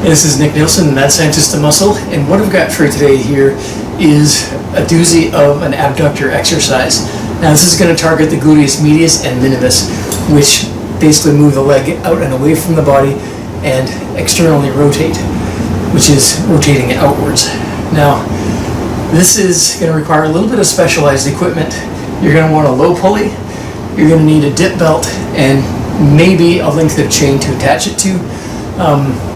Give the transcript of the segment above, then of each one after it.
This is Nick Nielsen, Mad Scientist of Muscle, and what I've got for you today here is a doozy of an abductor exercise. Now this is going to target the gluteus medius and minimus, which basically move the leg out and away from the body and externally rotate, which is rotating it outwards. Now this is going to require a little bit of specialized equipment. You're going to want a low pulley, you're going to need a dip belt, and maybe a length of chain to attach it to.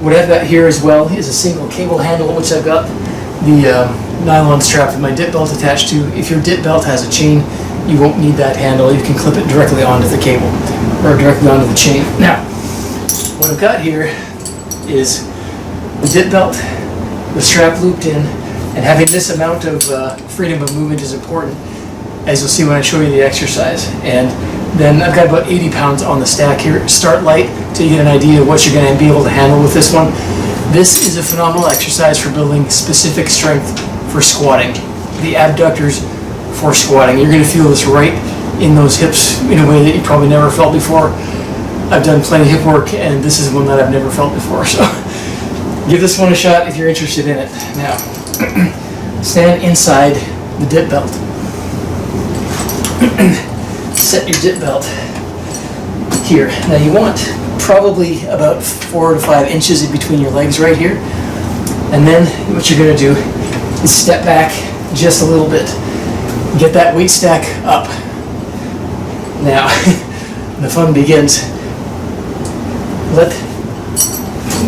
What I've got here as well is a single cable handle, which I've got the nylon strap with my dip belt attached to. If your dip belt has a chain, you won't need that handle. You can clip it directly onto the cable or directly onto the chain. Now, what I've got here is the dip belt, the strap looped in, and having this amount of freedom of movement is important, as you'll see when I show you the exercise. And then I've got about 80 pounds on the stack here. Start light to get an idea of what you're going to be able to handle with this one. This is a phenomenal exercise for building specific strength for squatting. The abductors for squatting. You're going to feel this right in those hips in a way that you probably never felt before. I've done plenty of hip work, and this is one that I've never felt before. So give this one a shot if you're interested in it. Now, stand inside the dip belt. Set your dip belt here. Now you want probably about 4 to 5 inches in between your legs right here. And then what you're going to do is step back just a little bit. Get that weight stack up. Now, the fun begins. Let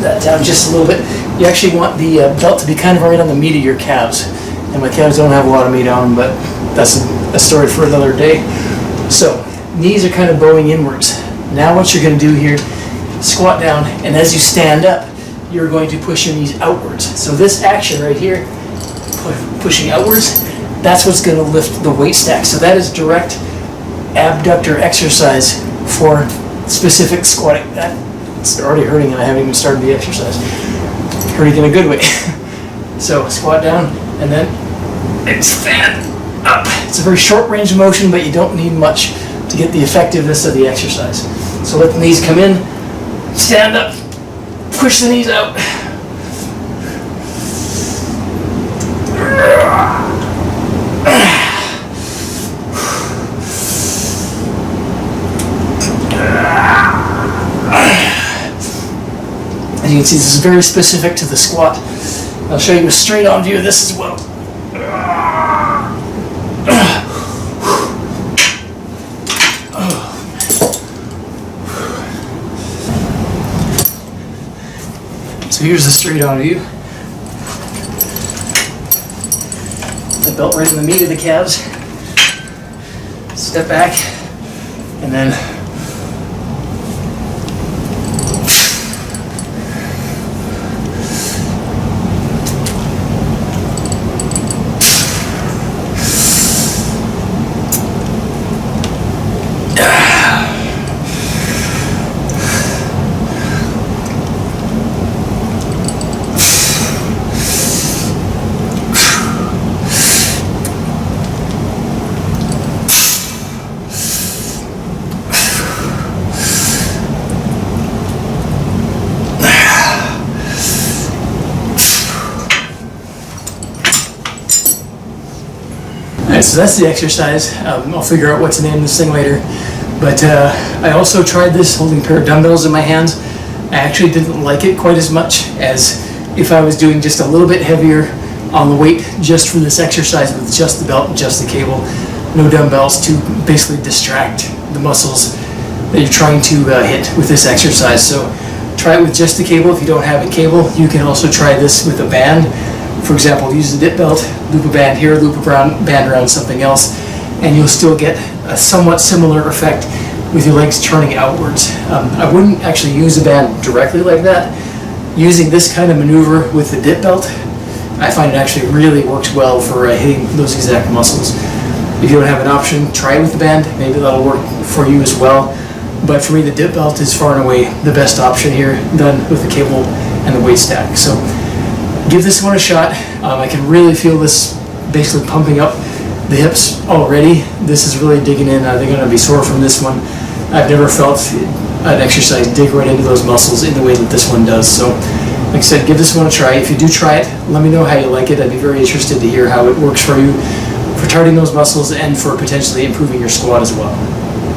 that down just a little bit. You actually want the belt to be kind of right on the meat of your calves. And my calves don't have a lot of meat on them, but that's a story for another day. So, knees are kind of bowing inwards. Now what you're going to do here, squat down, and as you stand up, you're going to push your knees outwards. So this action right here, pushing outwards, that's what's going to lift the weight stack. So that is direct abductor exercise for specific squatting. That's already hurting and I haven't even started the exercise. Hurting in a good way. So squat down and then stand up. It's a very short range of motion, but you don't need much to get the effectiveness of the exercise. So let the knees come in, stand up, push the knees out. As you can see, this is very specific to the squat. I'll show you a straight on view of this as well. So here's the straight on view. The belt right in the meat of the calves. Step back, and then so that's the exercise. I'll figure out what to name this thing later. But I also tried this holding a pair of dumbbells in my hands. I actually didn't like it quite as much as if I was doing just a little bit heavier on the weight just for this exercise with just the belt and just the cable. No dumbbells to basically distract the muscles that you're trying to hit with this exercise. So try it with just the cable. If you don't have a cable, you can also try this with a band. For example, use the dip belt, loop a band here, loop a band around something else, and you'll still get a somewhat similar effect with your legs turning outwards. I wouldn't actually use a band directly like that. Using this kind of maneuver with the dip belt, I find it actually really works well for hitting those exact muscles. If you don't have an option, try it with the band. Maybe that'll work for you as well. But for me, the dip belt is far and away the best option here, done with the cable and the weight stack. So give this one a shot. I can really feel this basically pumping up the hips already. This is really digging in. I think I'm going to be sore from this one. I've never felt an exercise dig right into those muscles in the way that this one does. So Like I said, give this one a try. If you do try it, let me know how you like it. I'd be very interested to hear how it works for you for targeting those muscles and for potentially improving your squat as well.